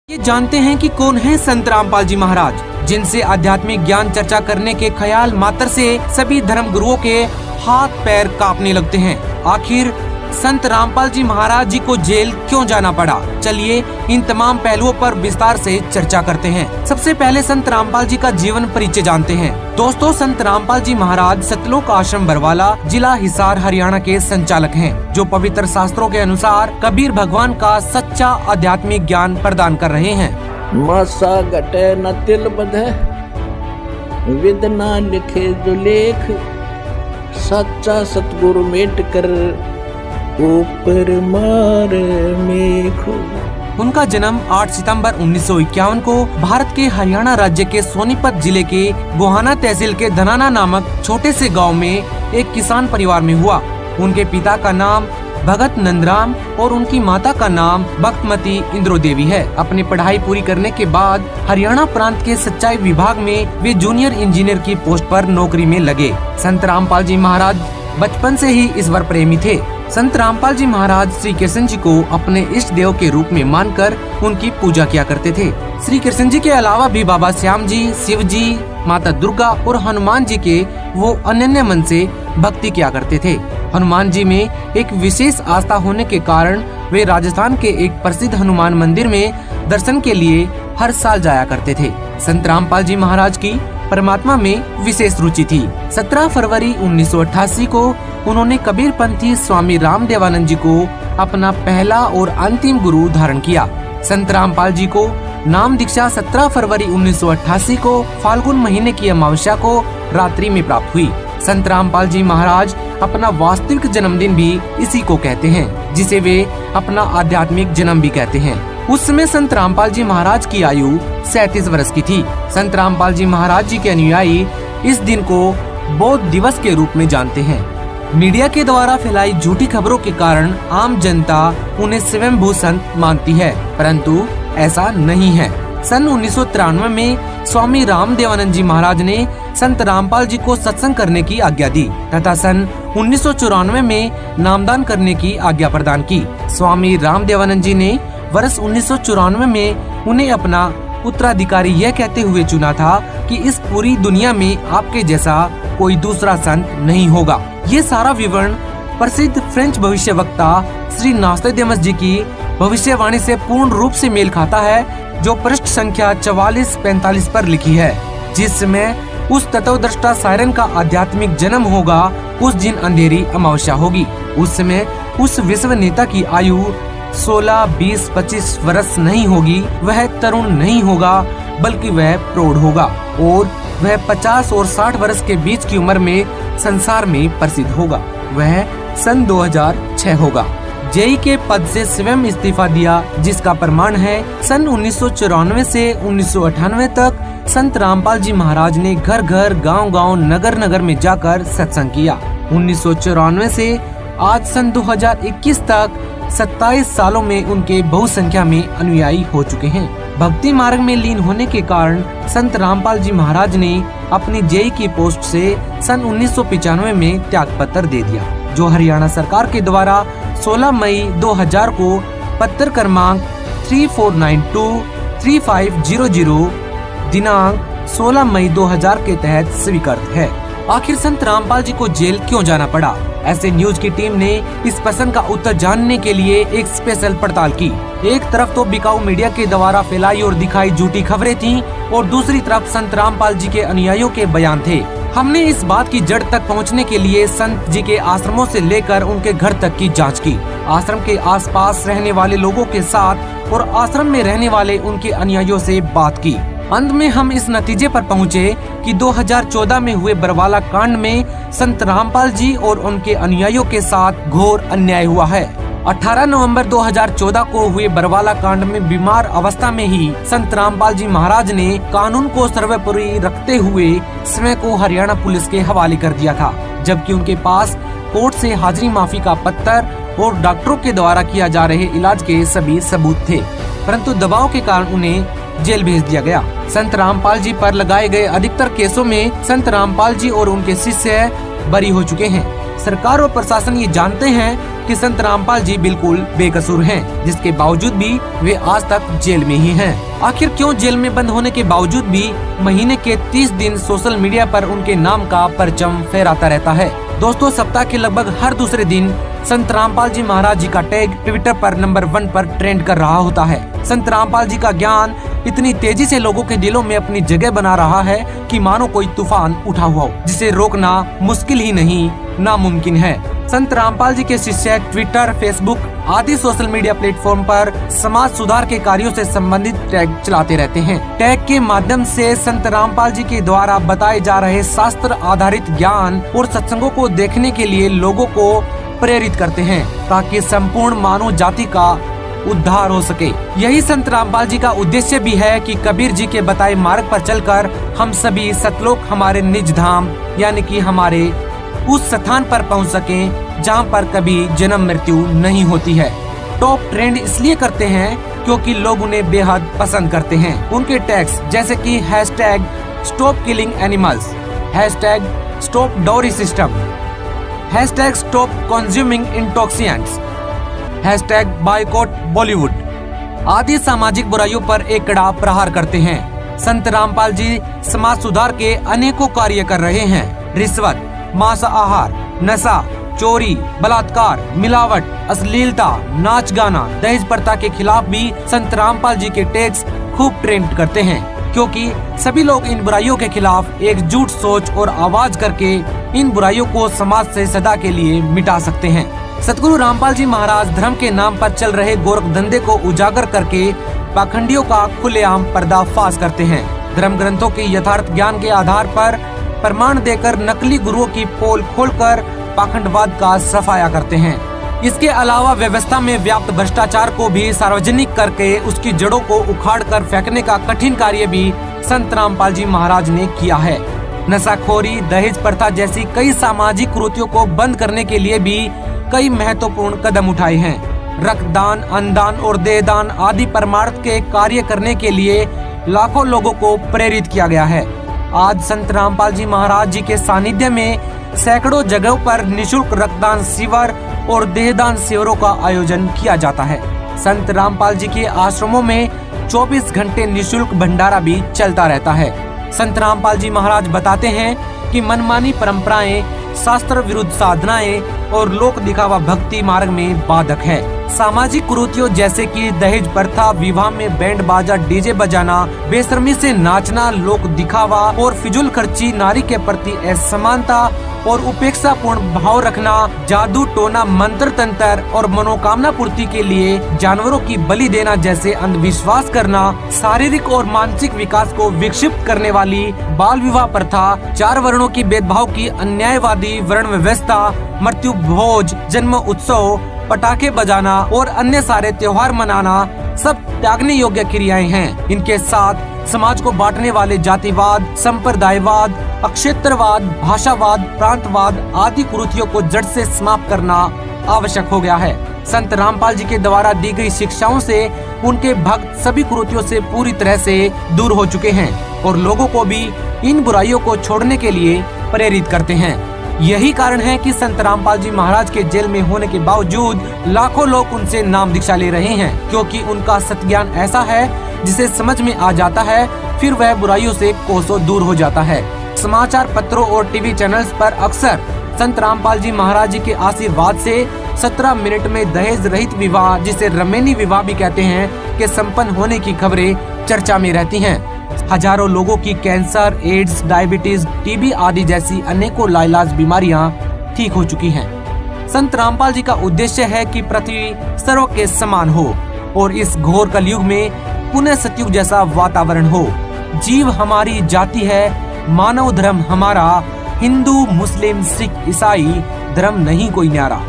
ये जानते हैं कि कौन है संत रामपाल जी महाराज, जिनसे आध्यात्मिक ज्ञान चर्चा करने के ख्याल मात्र से सभी धर्म गुरुओं के हाथ पैर कांपने लगते हैं। आखिर संत रामपाल जी महाराज जी को जेल क्यों जाना पड़ा? चलिए इन तमाम पहलुओं पर विस्तार से चर्चा करते हैं। सबसे पहले संत रामपाल जी का जीवन परिचय जानते हैं। दोस्तों, संत रामपाल जी महाराज सतलोक आश्रम बरवाला, जिला हिसार, हरियाणा के संचालक हैं, जो पवित्र शास्त्रों के अनुसार कबीर भगवान का सच्चा आध्यात्मिक ज्ञान प्रदान कर रहे हैं। मासा घटे न तिल बधे, विद ना लिखे जो लेख, सच्चा सतगुरु मेट कर ऊपर मार मेघो। उनका जन्म 8 सितंबर 1951 को भारत के हरियाणा राज्य के सोनीपत जिले के गोहाना तहसील के धनाना नामक छोटे से गांव में एक किसान परिवार में हुआ। उनके पिता का नाम भगत नंदराम और उनकी माता का नाम भक्तमती इंद्रो देवी है। अपनी पढ़ाई पूरी करने के बाद हरियाणा प्रांत के सिंचाई विभाग में वे जूनियर इंजीनियर की पोस्ट पर नौकरी में लगे। संत रामपाल जी महाराज बचपन से ही ईश्वर प्रेमी थे। संत रामपाल जी महाराज श्री कृष्ण जी को अपने इष्ट देव के रूप में मानकर उनकी पूजा किया करते थे। श्री कृष्ण जी के अलावा भी बाबा श्याम जी, शिव जी, माता दुर्गा और हनुमान जी के वो अनन्य मन से भक्ति किया करते थे। हनुमान जी में एक विशेष आस्था होने के कारण वे राजस्थान के एक प्रसिद्ध हनुमान मंदिर में दर्शन के लिए हर साल जाया करते थे। संत रामपाल जी महाराज की परमात्मा में विशेष रुचि थी। 17 फरवरी 1988 को उन्होंने कबीर पंथी स्वामी रामदेवानंद जी को अपना पहला और अंतिम गुरु धारण किया। संत रामपाल जी को नाम दीक्षा 17 फरवरी 1988 को फाल्गुन महीने की अमावस्या को रात्रि में प्राप्त हुई। संत रामपाल जी महाराज अपना वास्तविक जन्मदिन भी इसी को कहते हैं, जिसे वे अपना आध्यात्मिक जन्म भी कहते हैं। उस समय संत रामपाल जी महाराज की आयु 37 वर्ष की थी। संत रामपाल जी महाराज जी के अनुयायी इस दिन को बौद्ध दिवस के रूप में जानते हैं। मीडिया के द्वारा फैलाई झूठी खबरों के कारण आम जनता उन्हें स्वयंभू संत मानती है, परंतु ऐसा नहीं है। सन 1993 में स्वामी रामदेवानंद जी महाराज ने संत रामपाल जी को सत्संग करने की आज्ञा दी तथा सन 1994 में नामदान करने की आज्ञा प्रदान की। स्वामी रामदेवानंद जी ने वर्ष 1994 में उन्हें अपना उत्तराधिकारी यह कहते हुए चुना था कि इस पूरी दुनिया में आपके जैसा कोई दूसरा संत नहीं होगा। ये सारा विवरण प्रसिद्ध फ्रेंच भविष्यवक्ता श्री नास्ट्राडामस जी की भविष्यवाणी से पूर्ण रूप से मेल खाता है, जो पृष्ठ संख्या 44-45 पर लिखी है। जिस समय उस तत्वदृष्टा सायरन का आध्यात्मिक जन्म होगा, उस दिन अंधेरी अमावस्या होगी। उस समय उस विश्व नेता की आयु 16, 20, 25 वर्ष नहीं होगी। वह तरुण नहीं होगा, बल्कि वह प्रौढ़ होगा और वह 50 और 60 वर्ष के बीच की उम्र में संसार में प्रसिद्ध होगा। वह सन 2006 होगा। जेई के पद से स्वयं इस्तीफा दिया, जिसका प्रमाण है सन 1994 से 1998 तक संत रामपाल जी महाराज ने घर घर, गांव गांव, नगर नगर में जाकर सत्संग किया। 1994 से आज सन 2021 तक 27 सालों में उनके बहुसंख्या में अनुयायी हो चुके हैं। भक्ति मार्ग में लीन होने के कारण संत रामपाल जी महाराज ने अपनी जेई की पोस्ट से सन 1995 में त्याग पत्र दे दिया, जो हरियाणा सरकार के द्वारा 16 मई 2000 को पत्र क्रमांक 34923500 दिनांक 16 मई 2000 के तहत स्वीकृत है। आखिर संत रामपाल जी को जेल क्यों जाना पड़ा? ऐसे न्यूज की टीम ने इस प्रश्न का उत्तर जानने के लिए एक स्पेशल पड़ताल की। एक तरफ तो बिकाऊ मीडिया के द्वारा फैलाई और दिखाई झूठी खबरें थीं और दूसरी तरफ संत रामपाल जी के अनुयायियों के बयान थे। हमने इस बात की जड़ तक पहुंचने के लिए संत जी के आश्रमों से लेकर उनके घर तक की जांच की, आश्रम के आसपास रहने वाले लोगों के साथ और आश्रम में रहने वाले उनके अनुयायियों से बात की। अंत में हम इस नतीजे पर पहुँचे कि 2014 में हुए बरवाला कांड में संत रामपाल जी और उनके अनुयायियों के साथ घोर अन्याय हुआ है। 18 नवंबर 2014 को हुए बरवाला कांड में बीमार अवस्था में ही संत रामपाल जी महाराज ने कानून को सर्वोपरि रखते हुए स्वयं को हरियाणा पुलिस के हवाले कर दिया था, जबकि उनके पास कोर्ट से हाजिरी माफी का पत्र और डॉक्टरों के द्वारा किया जा रहे इलाज के सभी सबूत थे, परंतु दबाव के कारण उन्हें जेल भेज दिया गया। संत रामपाल जी पर लगाए गए अधिकतर केसों में संत रामपाल जी और उनके शिष्य बरी हो चुके हैं। सरकार और प्रशासन ये जानते हैं कि संत रामपाल जी बिल्कुल बेकसूर हैं, जिसके बावजूद भी वे आज तक जेल में ही हैं। आखिर क्यों जेल में बंद होने के बावजूद भी महीने के 30 दिन सोशल मीडिया पर उनके नाम का परचम फहराता रहता है। दोस्तों, सप्ताह के लगभग हर दूसरे दिन संत रामपाल जी महाराज जी का टैग ट्विटर पर नंबर 1 पर ट्रेंड कर रहा होता है। संत रामपाल जी का ज्ञान इतनी तेजी से लोगों के दिलों में अपनी जगह बना रहा है कि मानो कोई तूफान उठा हुआ हो, जिसे रोकना मुश्किल ही नहीं नामुमकिन है। संत रामपाल जी के शिष्य ट्विटर, फेसबुक आदि सोशल मीडिया प्लेटफॉर्म पर समाज सुधार के कार्यों से संबंधित टैग चलाते रहते हैं। टैग के माध्यम से संत रामपाल जी के द्वारा बताए जा रहे शास्त्र आधारित ज्ञान और सत्संगों को देखने के लिए लोगों को प्रेरित करते हैं, ताकि संपूर्ण मानव जाति का उद्धार हो सके। यही संत रामपाल जी का उद्देश्य भी है कि कबीर जी के बताए मार्ग पर चलकर हम सभी सतलोक हमारे निज धाम यानी कि हमारे उस स्थान पर पहुंच सकें जहां पर कभी जन्म मृत्यु नहीं होती है। टॉप ट्रेंड इसलिए करते हैं क्योंकि लोग उन्हें बेहद पसंद करते हैं। उनके टैग्स जैसे कि #stop killing animals, #stop dowry system, #stop consuming intoxicants, #boycott Bollywood आदि सामाजिक बुराइयों पर एक कड़ा प्रहार करते हैं। संत रामपाल जी समाज सुधार के अनेकों कार्य कर रहे हैं। रिश्वत, मांसाहार, नशा, चोरी, बलात्कार, मिलावट, अश्लीलता, नाच गाना, दहेज प्रथा के खिलाफ भी संत रामपाल जी के टैग्स खूब ट्रेंड करते हैं, क्योंकि सभी लोग इन बुराइयों के खिलाफ एकजुट सोच और आवाज करके इन बुराइयों को समाज से सदा के लिए मिटा सकते हैं। सतगुरु रामपाल जी महाराज धर्म के नाम पर चल रहे गोरख धंधे को उजागर करके पाखंडियों का खुलेआम पर्दाफाश करते हैं। धर्म ग्रंथों के यथार्थ ज्ञान के आधार पर प्रमाण देकर नकली गुरुओं की पोल खोलकर पाखंडवाद का सफाया करते हैं। इसके अलावा व्यवस्था में व्याप्त भ्रष्टाचार को भी सार्वजनिक करके उसकी जड़ों को उखाड़कर फेंकने का कठिन कार्य भी संत रामपाल जी महाराज ने किया है। नशाखोरी, दहेज प्रथा जैसी कई सामाजिक कुरीतियों को बंद करने के लिए भी कई महत्वपूर्ण कदम उठाए हैं। रक्तदान, अन्नदान और देहदान आदि परमार्थ के कार्य करने के लिए लाखों लोगों को प्रेरित किया गया है। आज संत रामपाल जी महाराज जी के सानिध्य में सैकड़ों जगहों पर निशुल्क रक्तदान शिविर और देहदान शिविरों का आयोजन किया जाता है। संत रामपाल जी के आश्रमों में 24 घंटे निशुल्क भंडारा भी चलता रहता है। संत रामपाल जी महाराज बताते हैं कि मनमानी परंपराएं, शास्त्र विरुद्ध साधनाएं और लोक दिखावा भक्ति मार्ग में बाधक है। सामाजिक कुरीतियों जैसे कि दहेज प्रथा, विवाह में बैंड बाजा डीजे बजाना, बेशर्मी से नाचना, लोक दिखावा और फिजूल खर्ची, नारी के प्रति असमानता और उपेक्षा पूर्ण भाव रखना, जादू टोना, मंत्र तंत्र और मनोकामना पूर्ति के लिए जानवरों की बलि देना जैसे अंधविश्वास करना, शारीरिक और मानसिक विकास को विक्षिप्त करने वाली बाल विवाह प्रथा, 4 वर्णों की भेदभाव की अन्यायवादी वर्ण व्यवस्था, मृत्यु भोज, जन्म उत्सव, पटाखे बजाना और अन्य सारे त्योहार मनाना सब त्यागने योग्य क्रियाएं हैं। इनके साथ समाज को बांटने वाले जातिवाद, संप्रदायवाद, अक्षेत्रवाद, भाषावाद, प्रांतवाद आदि कुरीतियों को जड़ से समाप्त करना आवश्यक हो गया है। संत रामपाल जी के द्वारा दी गई शिक्षाओं से उनके भक्त सभी कुरीतियों से पूरी तरह से दूर हो चुके हैं और लोगों को भी इन बुराइयों को छोड़ने के लिए प्रेरित करते हैं। यही कारण है कि संत रामपाल जी महाराज के जेल में होने के बावजूद लाखों लोग उनसे नाम दीक्षा ले रहे हैं, क्योंकि उनका सत्ज्ञान ऐसा है जिसे समझ में आ जाता है, फिर वह बुराइयों से कोसों दूर हो जाता है। समाचार पत्रों और टीवी चैनल्स पर अक्सर संत रामपाल जी महाराज जी के आशीर्वाद से 17 मिनट में दहेज रहित विवाह, जिसे रमेनी विवाह भी कहते हैं, के संपन्न होने की खबरें चर्चा में रहती हैं। हजारों लोगों की कैंसर, एड्स, डायबिटीज, टीबी आदि जैसी अनेकों लाइलाज बीमारियां ठीक हो चुकी हैं। संत रामपाल जी का उद्देश्य है कि पृथ्वी सर्व के समान हो और इस घोर कलयुग में पुनः सतयुग जैसा वातावरण हो। जीव हमारी जाति है, मानव धर्म हमारा, हिंदू, मुस्लिम, सिख, ईसाई धर्म नहीं कोई न्यारा।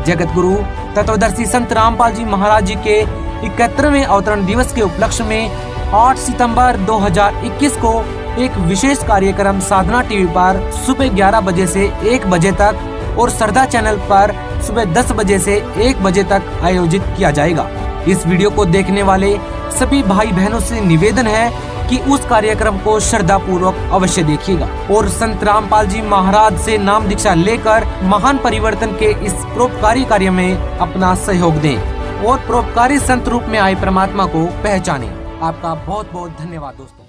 जगत गुरु तत्वदर्शी संत रामपाल जी महाराज जी के 71वें अवतरण दिवस के उपलक्ष्य में 8 सितंबर 2021 को एक विशेष कार्यक्रम साधना टीवी पर सुबह 11 बजे से 1 बजे तक और श्रद्धा चैनल पर सुबह 10 बजे से 1 बजे तक आयोजित किया जाएगा। इस वीडियो को देखने वाले सभी भाई बहनों से निवेदन है कि उस कार्यक्रम को श्रद्धा पूर्वक अवश्य देखिएगा और संत रामपाल जी महाराज से नाम दीक्षा लेकर महान परिवर्तन के इस परोपकारी कार्य में अपना सहयोग दें और परोपकारी संत रूप में आए परमात्मा को पहचानें। आपका बहुत बहुत धन्यवाद दोस्तों।